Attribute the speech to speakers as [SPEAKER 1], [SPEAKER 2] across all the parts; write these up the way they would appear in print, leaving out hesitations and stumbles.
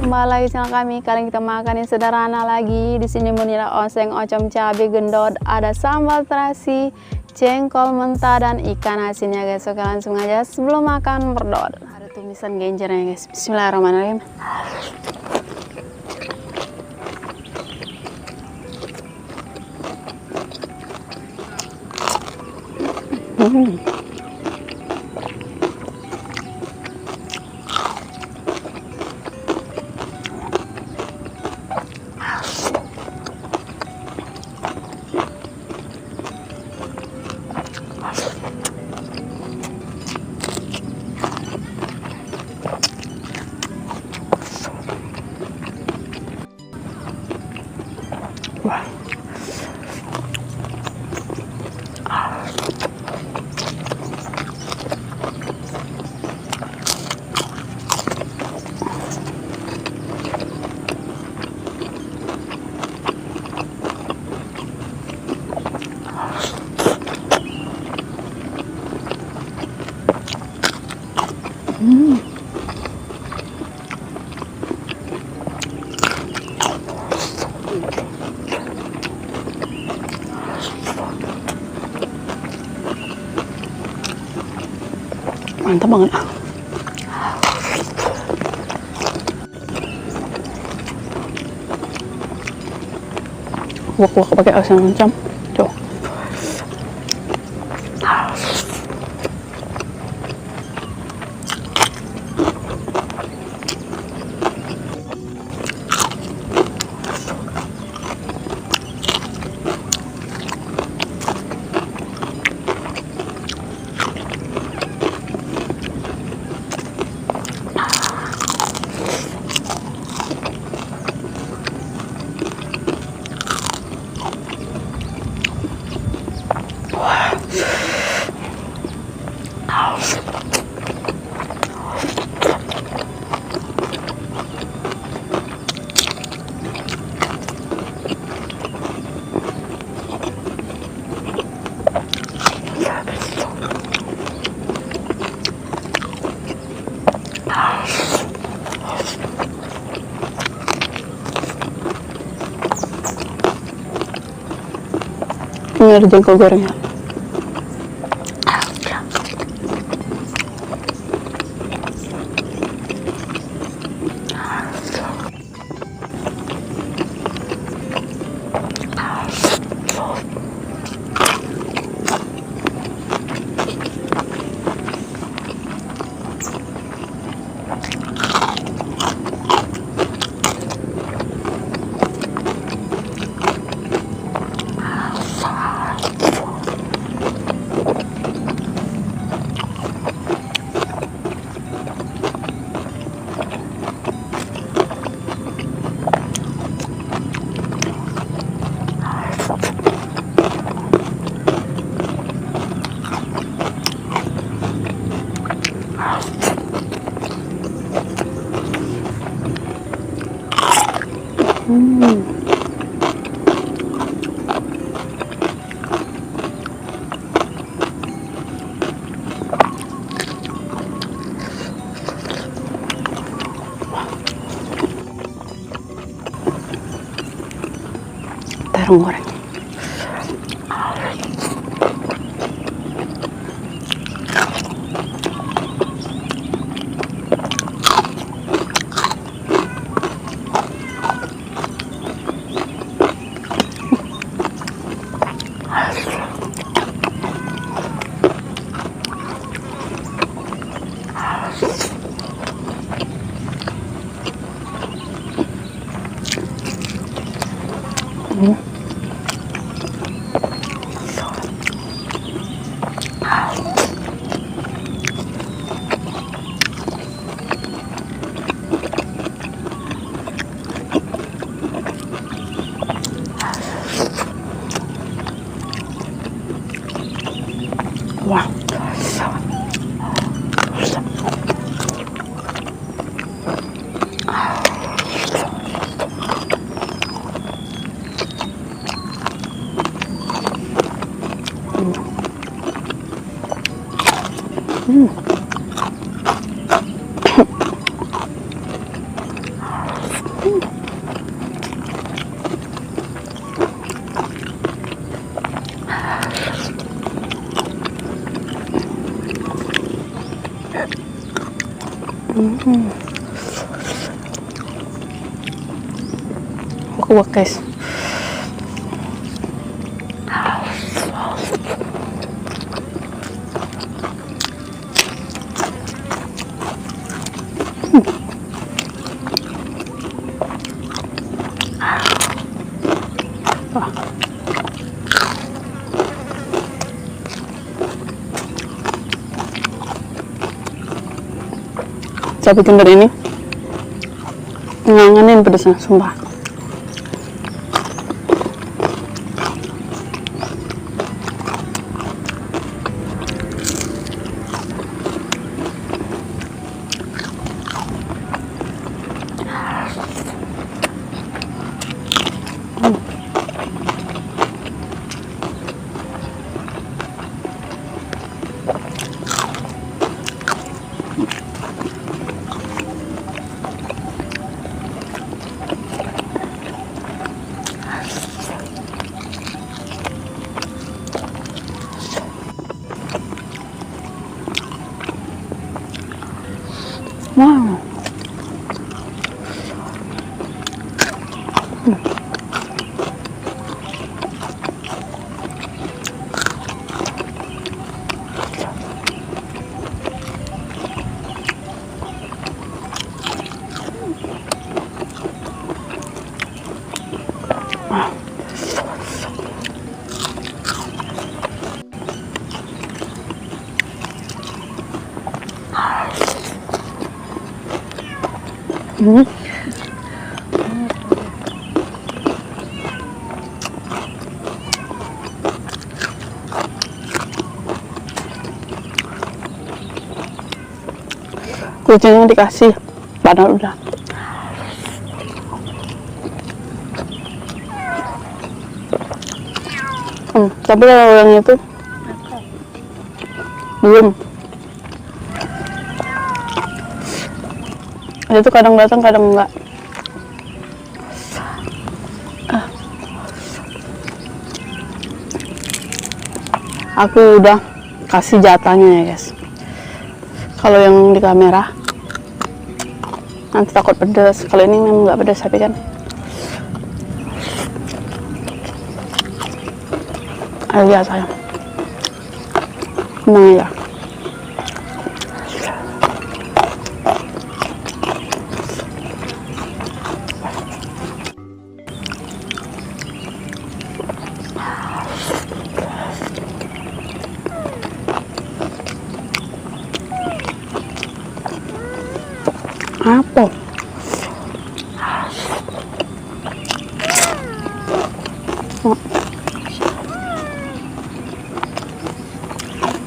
[SPEAKER 1] Kembali lagi channel kami. Kali ini kita makan yang sederhana lagi. Di sini menira oseng, ocom, cabai, gendot, ada sambal terasi, jengkol mentah dan ikan asinnya guys. Oke, langsung aja sebelum makan berdoa. Ada tumisan genjernya guys. Bismillahirrahmanirrahim. Wah. Mantap banget. Wak pakai asam macam tuh. Ini ada jengkol gorengnya. Terong goreng. Wow. Hmm. Kuat guys. Cabai kendor ini ngangenin pedesnya, sumpah. Wow. Kucingnya dikasih, padahal udah. Tapi kalau yang itu belum. Itu kadang datang, kadang enggak. Aku udah kasih jatahnya ya guys. Kalau yang di kamera nanti takut pedas. Kalau ini memang nggak pedas tapi kan alias sayang. Tenang ya. Apa?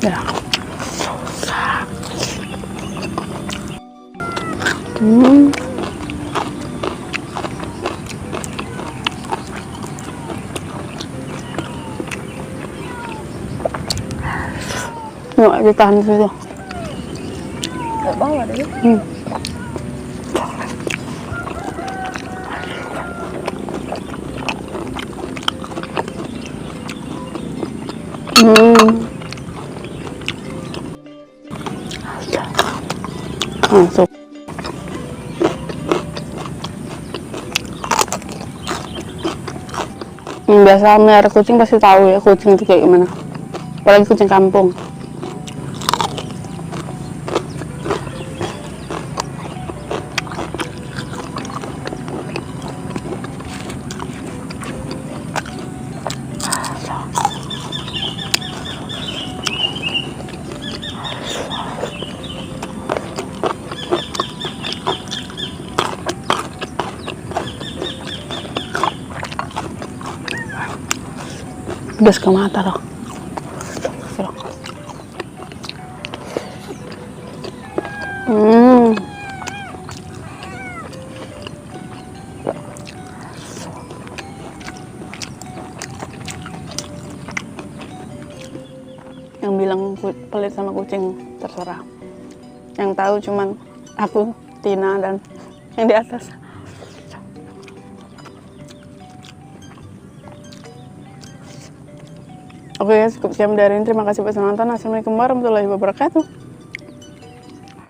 [SPEAKER 1] Ya. Nggak ditahan di situ.
[SPEAKER 2] Nggak bawa deh.
[SPEAKER 1] Masuk. Biasa melihara kucing pasti tahu ya kucing itu kayak gimana. Apalagi kucing kampung. Pedas ke mata loh. Yang bilang pelit sama kucing terserah. Yang tahu cuman aku, Tina, dan yang di atas. Oke, cukup sekian dari ini. Terima kasih buat nonton. Assalamualaikum warahmatullahi wabarakatuh.